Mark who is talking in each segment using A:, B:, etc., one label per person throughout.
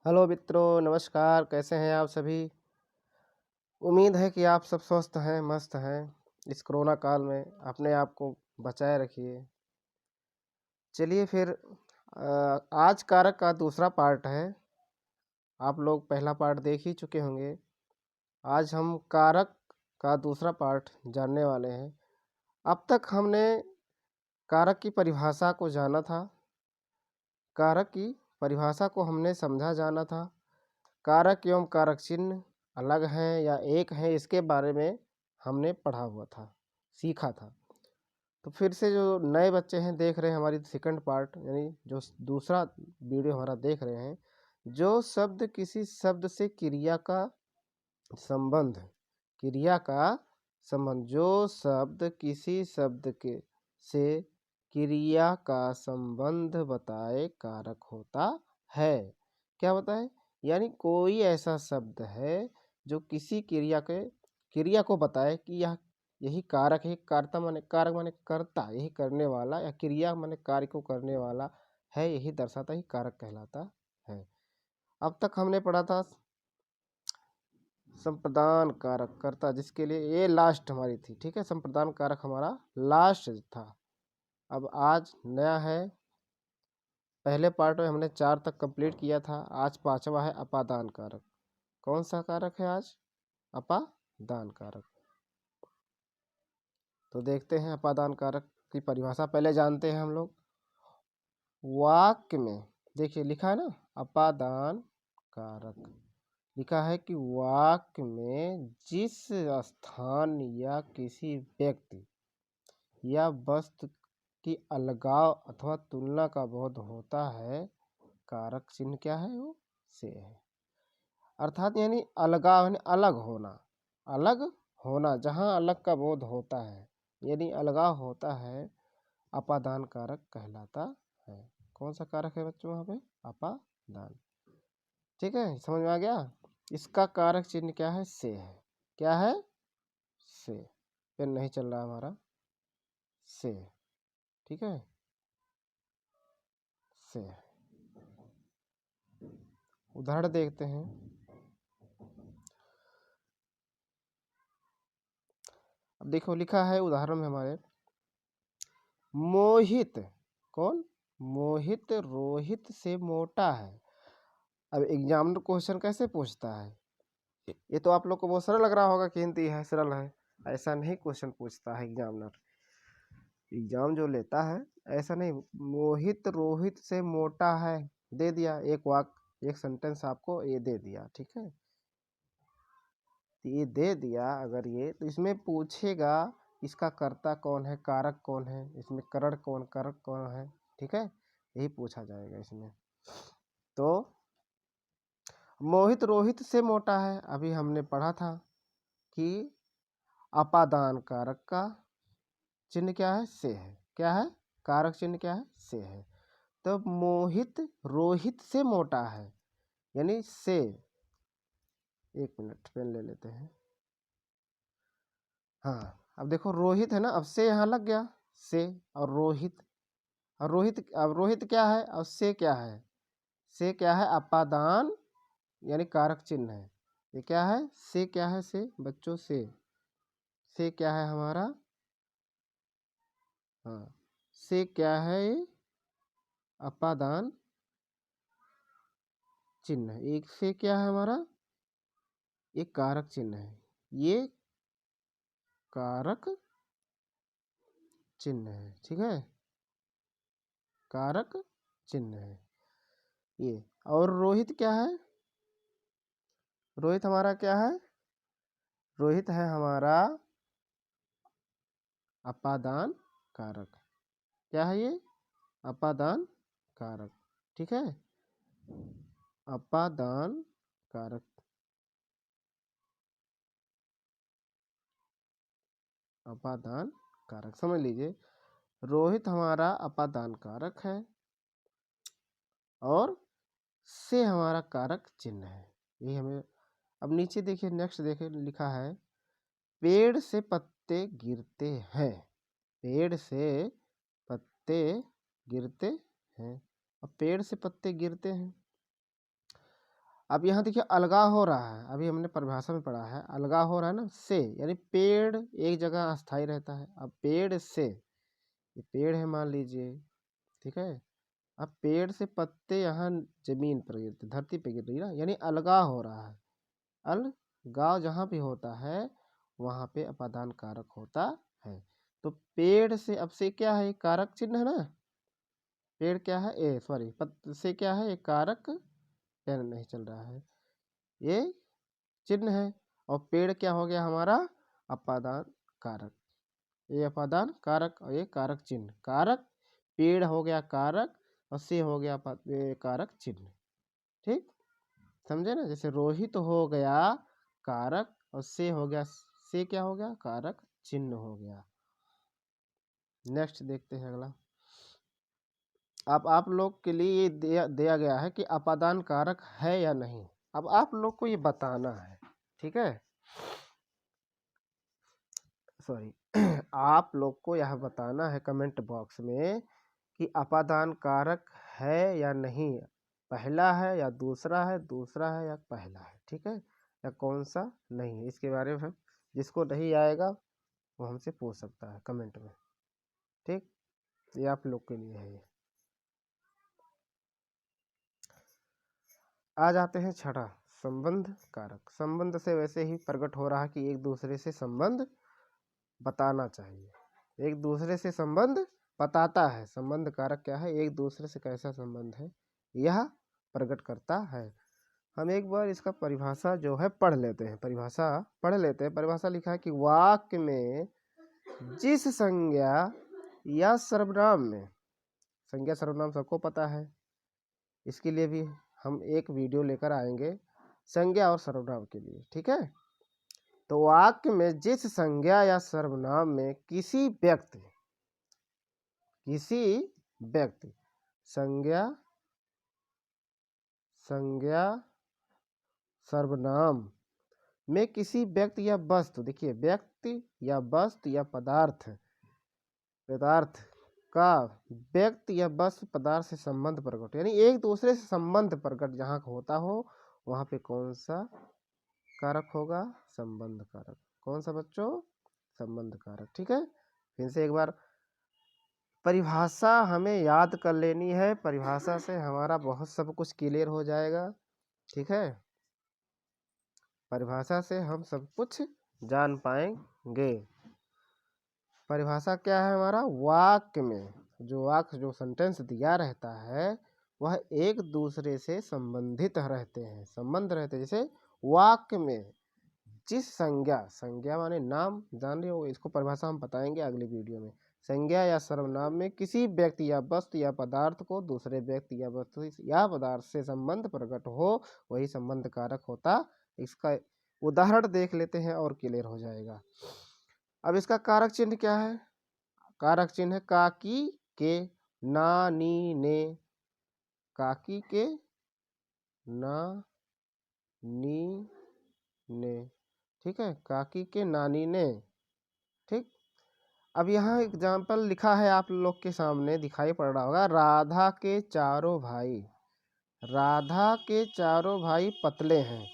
A: Hello मित्रों, नमस्कार। कैसे हैं आप सभी? उम्मीद है कि आप सब स्वस्थ हैं, मस्त हैं। इस कोरोना काल में अपने आप को बचाए रखिए। चलिए फिर आज कारक का दूसरा पार्ट है। आप लोग पहला पार्ट देख ही चुके होंगे। आज हम कारक का दूसरा पार्ट जानने वाले हैं। अब तक हमने कारक की परिभाषा को जाना था। कारक की परिभाषा को हमने समझा जाना था। कारक एवं कारक चिन्ह अलग हैं या एक हैं, इसके बारे में हमने पढ़ा हुआ था, सीखा था। तो फिर से जो नए बच्चे हैं देख रहे हैं हमारी सेकंड पार्ट, यानी जो दूसरा वीडियो हमारा देख रहे हैं, जो शब्द किसी शब्द से क्रिया का संबंध, क्रिया का संबंध, जो शब्द किसी शब्द के से क्रिया का संबंध बताए कारक होता है। क्या बताए? यानी कोई ऐसा शब्द है जो किसी क्रिया को बताए कि यह यही कारक है। कारता माने कारक माने कर्ता, यही करने वाला, या क्रिया माने कार्य को करने वाला है, यही दर्शाता ही कारक कहलाता है। अब तक हमने पढ़ा था संप्रदान कारक, कर्ता, जिसके लिए ये लास्ट हमारी थी। ठीक है, संप्रदान कारक हमारा लास्ट था। अब आज नया है। पहले पार्ट में हमने 4 तक कंप्लीट किया था। आज 5वां है अपादान कारक। कौन सा कारक है आज? अपादान कारक। तो देखते हैं अपादान कारक की परिभाषा पहले जानते हैं हम लोग। वाक्य में देखिए लिखा है ना, अपादान कारक लिखा है कि वाक्य में जिस स्थान या किसी व्यक्ति या वस्तु की अलगाव अथवा तुलना का बोध होता है, कारक चिन्ह क्या है? वो से है। अर्थात यानी अलगाव यानी अलग होना, अलग होना, जहाँ अलग का बोध होता है यानी अलगाव होता है, अपादान कारक कहलाता है। कौन सा कारक है बच्चों वहाँ पे? अपादान। ठीक है, समझ में आ गया? इसका कारक चिन्ह क्या है? से है। क्या है? से। पेन नहीं चल रहा हमारा। से। ठीक है, से। उदाहरण देखते हैं। अब देखो लिखा है उदाहरण में हमारे, मोहित। कौन? मोहित रोहित से मोटा है। अब एग्जामिनर क्वेश्चन कैसे पूछता है? ये तो आप लोग को बहुत सरल लग रहा होगा कि हिंदी है, सरल है। ऐसा नहीं क्वेश्चन पूछता है एग्जामिनर। एग्जाम जो लेता है ऐसा नहीं। मोहित रोहित से मोटा है, दे दिया एक वाक्य, एक सेंटेंस आपको ये दे दिया। ठीक है, तो ये दे दिया अगर ये, तो इसमें पूछेगा इसका कर्ता कौन है, कारक कौन है, इसमें करण कौन, कारक कौन है। ठीक है, यही पूछा जाएगा इसमें। तो मोहित रोहित से मोटा है, अभी हमने पढ़ा था कि अपादान कारक का चिन्ह क्या है? से है। क्या है? कारक चिन्ह क्या है? से है। तो मोहित रोहित से मोटा है, यानी से। एक मिनट पेन ले लेते हैं। हाँ, अब देखो रोहित है ना, अब से यहाँ लग गया, से और रोहित। और रोहित, अब रोहित क्या है और से क्या है? से क्या है? अपादान यानी कारक चिन्ह है। ये क्या है? से क्या है? से बच्चों, से क्या है हमारा? हाँ, से क्या है? ये अपादान चिन्ह है। एक से क्या है हमारा? ये कारक चिन्ह है। ये कारक चिन्ह है। ठीक है, कारक चिन्ह है ये। और रोहित क्या है? रोहित हमारा क्या है? रोहित है हमारा अपादान कारक। क्या है ये? अपादान कारक। ठीक है, अपादान कारक, अपादान कारक समझ लीजिए। रोहित हमारा अपादान कारक है और से हमारा कारक चिन्ह है। यही हमें। अब नीचे देखिए, नेक्स्ट देखिए लिखा है, पेड़ से पत्ते गिरते हैं। पेड़ से पत्ते गिरते हैं। अब पेड़ से पत्ते गिरते हैं, अब यहाँ देखिए अलगाव हो रहा है, अभी हमने परिभाषा में पढ़ा है अलगाव हो रहा है ना से, यानी पेड़ एक जगह अस्थायी रहता है। अब पेड़ से, ये पेड़ है मान लीजिए, ठीक है। अब पेड़ से पत्ते यहाँ जमीन पर गिरते, धरती पे गिर रही है ना, यानी अलगाव हो रहा है। अलगाव जहाँ भी होता है वहाँ पे अपादान कारक होता है। तो पेड़ से, अब से क्या है, कारक चिन्ह है ना, पेड़ क्या है, सॉरी पत्ते से क्या है, एक कारक, पेन नहीं चल रहा है, ये चिन्ह है। और पेड़ क्या हो गया हमारा, अपादान कारक, ये अपादान कारक और ये कारक चिन्ह। कारक पेड़ हो गया कारक और से हो गया कारक चिन्ह, ठीक, समझे ना। जैसे रोहित हो गया कारक और से हो गया, से क्या हो गया, कारक चिन्ह हो गया। नेक्स्ट देखते हैं अगला। अब आप लोग के लिए ये दिया गया है कि अपादान कारक है या नहीं। अब आप लोग को ये बताना है, ठीक है, सॉरी आप लोग को यह बताना है कमेंट बॉक्स में कि अपादान कारक है या नहीं, पहला है या दूसरा है, दूसरा है या पहला है, ठीक है, या कौन सा नहीं है। इसके बारे में जिसको नहीं आएगा वो हमसे पूछ सकता है कमेंट में, ठीक। ये आप लोग के लिए है। ये आ जाते हैं छठा, संबंध कारक। संबंध से वैसे ही प्रकट हो रहा है कि एक दूसरे से संबंध बताना चाहिए, एक दूसरे से संबंध बताता है। संबंध कारक क्या है, एक दूसरे से कैसा संबंध है यह प्रकट करता है। हम एक बार इसका परिभाषा जो है पढ़ लेते हैं, परिभाषा पढ़ लेते हैं। परिभाषा लिखा है कि वाक्य में जिस संज्ञा या सर्वनाम में, संज्ञा सर्वनाम सबको पता है, इसके लिए भी हम एक वीडियो लेकर आएंगे संज्ञा और सर्वनाम के लिए, ठीक है। तो वाक्य में जिस संज्ञा या सर्वनाम में किसी व्यक्ति संज्ञा सर्वनाम में किसी व्यक्ति या वस्तु, देखिए व्यक्ति या वस्तु या पदार्थ का व्यक्ति या वस्तु पदार्थ से संबंध प्रकट, यानी एक दूसरे से संबंध प्रकट जहाँ होता हो वहाँ पे कौन सा कारक होगा, संबंध कारक। कौन सा बच्चों, संबंध कारक, ठीक है। फिर से एक बार परिभाषा हमें याद कर लेनी है, परिभाषा से हमारा बहुत सब कुछ क्लियर हो जाएगा, ठीक है। परिभाषा से हम सब कुछ जान पाएंगे। परिभाषा क्या है हमारा, वाक्य में जो सेंटेंस दिया रहता है वह एक दूसरे से संबंधित रहते हैं, संबंध रहते हैं। जैसे वाक्य में जिस संज्ञा माने नाम, जान रहे हो, इसको परिभाषा हम बताएंगे अगली वीडियो में। संज्ञा या सर्वनाम में किसी व्यक्ति या वस्तु या पदार्थ को दूसरे व्यक्ति या वस्तु या पदार्थ से संबंध प्रकट हो वही संबंध कारक होता। इसका उदाहरण देख लेते हैं और क्लियर हो जाएगा। अब इसका कारक चिन्ह क्या है, कारक चिन्ह है काकी के, ना नी ने, काकी के, ना नी ने, ठीक है, काकी के नानी ने, ठीक। अब यहाँ एग्जाम्पल लिखा है आप लोग के सामने, दिखाई पड़ रहा होगा, राधा के चारों भाई, राधा के चारों भाई पतले हैं।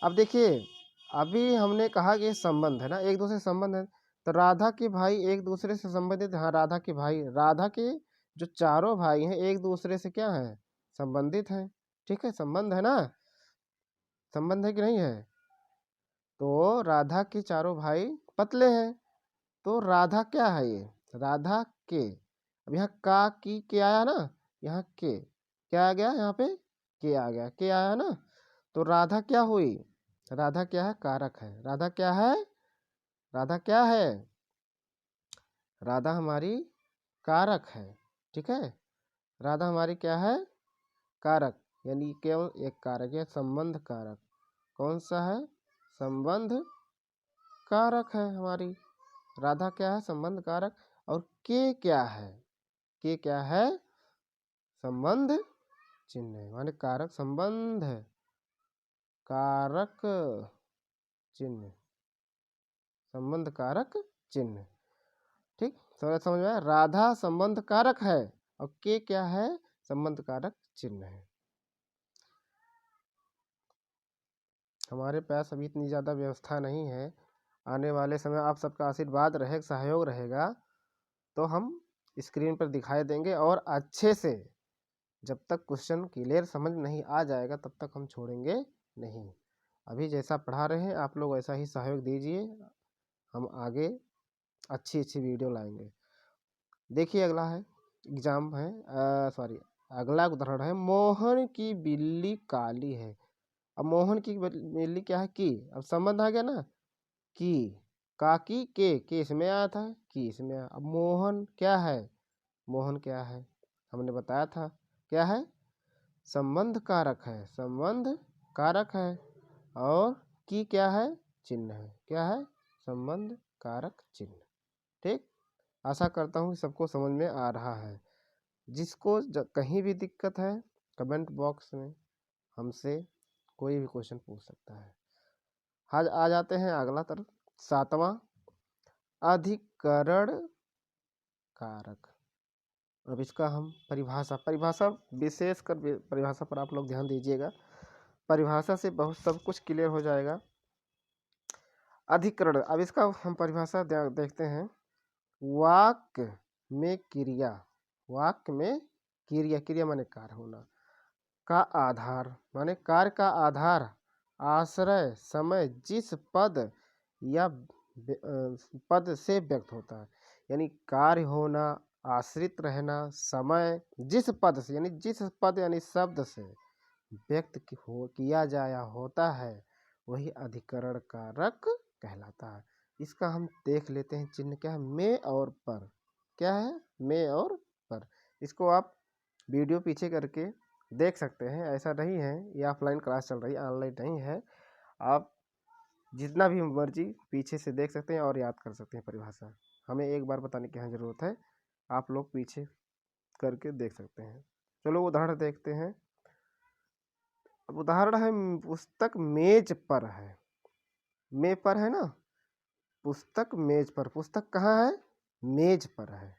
A: अब देखिए अभी हमने कहा कि संबंध है ना, एक दूसरे से संबंध है, तो राधा के भाई एक दूसरे से संबंधित, हाँ राधा के भाई, राधा के जो चारों भाई हैं एक दूसरे से क्या है, संबंधित हैं, ठीक है, संबंध है ना, संबंध है कि नहीं है। तो राधा के चारों भाई पतले हैं, तो राधा क्या है, ये राधा के। अब यहाँ का की के आया ना, यहाँ के क्या आ गया, यहाँ पे के आ गया, के आया ना, तो राधा क्या हुई, राधा क्या है, कारक है। राधा क्या है, राधा क्या है, राधा हमारी कारक है, ठीक है। राधा हमारी क्या है, कारक, यानी केवल एक कारक है, संबंध कारक। कौन सा है, संबंध कारक है हमारी राधा, क्या है, संबंध कारक। और के क्या है, के क्या है, संबंध चिन्ह है, माने कारक संबंध है, कारक चिन्ह, संबंध कारक चिन्ह, ठीक। थोड़ा समझ में आया, राधा संबंध कारक है और के क्या है, संबंध कारक चिन्ह है। हमारे पास अभी इतनी ज़्यादा व्यवस्था नहीं है। आने वाले समय आप सबका आशीर्वाद रहे, सहयोग रहेगा तो हम स्क्रीन पर दिखाई देंगे, और अच्छे से जब तक क्वेश्चन क्लियर समझ नहीं आ जाएगा तब तक हम छोड़ेंगे नहीं। अभी जैसा पढ़ा रहे हैं आप लोग वैसा ही सहयोग दीजिए, हम आगे अच्छी अच्छी वीडियो लाएंगे। देखिए अगला है एग्जाम है, सॉरी अगला उदाहरण है, मोहन की बिल्ली काली है। अब मोहन की बिल्ली क्या है, की। अब संबंध आ गया ना, की, काकी, के इसमें आया था, की इसमें आया। अब मोहन क्या है, मोहन क्या है, हमने बताया था क्या है, संबंध कारक है, संबंध कारक है। और की क्या है, चिन्ह है, क्या है, संबंध कारक चिन्ह। ठीक, आशा करता हूँ सबको समझ में आ रहा है। जिसको कहीं भी दिक्कत है कमेंट बॉक्स में हमसे कोई भी क्वेश्चन पूछ सकता है। आज आ जाते हैं अगला तरफ, 7वां, अधिकरण कारक। अब इसका हम परिभाषा विशेषकर परिभाषा पर आप लोग ध्यान दीजिएगा, परिभाषा से बहुत सब कुछ क्लियर हो जाएगा। अधिकरण, अब इसका हम परिभाषा देखते हैं। वाक्य में क्रिया, वाक्य में क्रिया, क्रिया माने कार्य होना, का आधार माने कार्य का आधार, आश्रय, समय, जिस पद या पद से व्यक्त होता है, यानी कार्य होना, आश्रित रहना, समय जिस पद से, यानी जिस पद यानी शब्द से व्यक्त किया जाया होता है वही अधिकरण कारक कहलाता है। इसका हम देख लेते हैं, चिन्ह क्या है, में और पर। क्या है, में और पर। इसको आप वीडियो पीछे करके देख सकते हैं, ऐसा नहीं है ये ऑफलाइन क्लास चल रही है, ऑनलाइन नहीं है। आप जितना भी मर्जी पीछे से देख सकते हैं और याद कर सकते हैं परिभाषा, हमें एक बार बताने की यहाँ ज़रूरत है, आप लोग पीछे करके देख सकते हैं। चलो उदाहरण देखते हैं। अब उदाहरण है, पुस्तक मेज पर है, में पर है ना, पुस्तक मेज पर, पुस्तक कहाँ है, मेज पर है।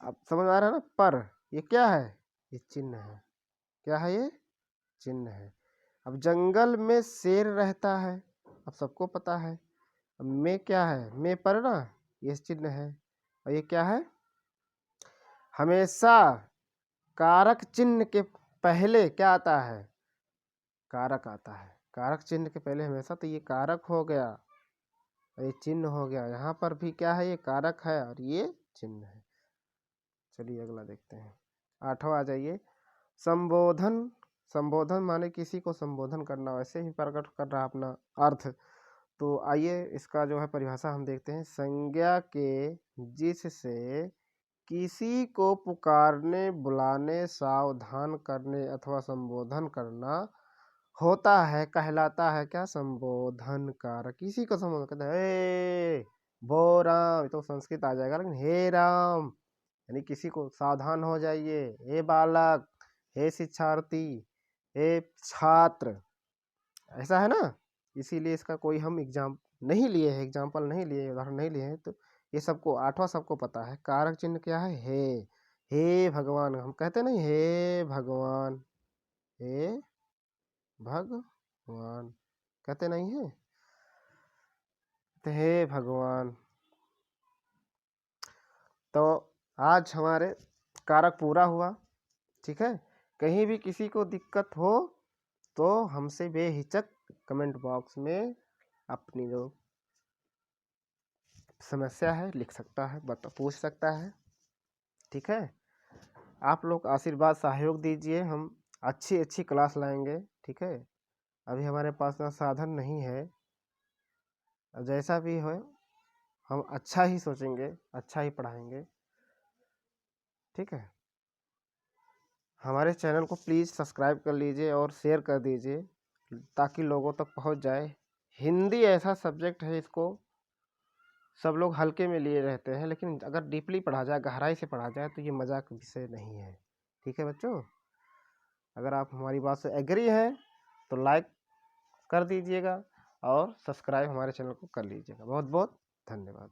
A: अब समझ आ रहा है ना, पर ये क्या है, ये चिन्ह है, क्या है, ये चिन्ह है। अब जंगल में शेर रहता है, अब सबको पता है। अब में क्या है, में पर ना, ये चिन्ह है। और ये क्या है, हमेशा कारक चिन्ह के पहले क्या आता है, कारक आता है। कारक चिन्ह के पहले हमेशा, तो ये कारक हो गया और ये चिन्ह हो गया। यहाँ पर भी क्या है, ये कारक है और ये चिन्ह है। चलिए अगला देखते हैं, 8वां आ जाइए, संबोधन। संबोधन माने किसी को संबोधन करना, वैसे ही प्रकट कर रहा अपना अर्थ। तो आइए इसका जो है परिभाषा हम देखते हैं। संज्ञा के जिससे किसी को पुकारने, बुलाने, सावधान करने अथवा संबोधन करना होता है कहलाता है क्या, संबोधन कारक। किसी को संबोधन करते हैं, हे बो राम, तो संस्कृत आ जाएगा, लेकिन हे राम यानी किसी को सावधान हो जाइए, हे बालक, हे शिक्षार्थी, हे छात्र, ऐसा है ना। इसीलिए इसका कोई हम नहीं लिए हैं, एग्जाम्पल नहीं लिए, उदाहरण नहीं लिए हैं। तो ये सबको 8वां सबको पता है। कारक चिन्ह क्या है, हे भगवान, हम कहते नहीं हे भगवान, हे भगवान कहते नहीं है, तो हे भगवान। तो आज हमारे कारक पूरा हुआ, ठीक है। कहीं भी किसी को दिक्कत हो तो हमसे बेहिचक कमेंट बॉक्स में अपनी जो समस्या है लिख सकता है, पूछ सकता है, ठीक है। आप लोग आशीर्वाद सहयोग दीजिए, हम अच्छी अच्छी क्लास लाएंगे, ठीक है। अभी हमारे पास ना साधन नहीं है, जैसा भी हो हम अच्छा ही सोचेंगे, अच्छा ही पढ़ाएंगे, ठीक है। हमारे चैनल को प्लीज़ सब्सक्राइब कर लीजिए और शेयर कर दीजिए ताकि लोगों तक पहुंच जाए। हिंदी ऐसा सब्जेक्ट है, इसको सब लोग हल्के में लिए रहते हैं, लेकिन अगर डीपली पढ़ा जाए, गहराई से पढ़ा जाए तो ये मजाक विषय नहीं है, ठीक है बच्चों। अगर आप हमारी बात से एग्री हैं तो लाइक कर दीजिएगा और सब्सक्राइब हमारे चैनल को कर लीजिएगा। बहुत बहुत धन्यवाद।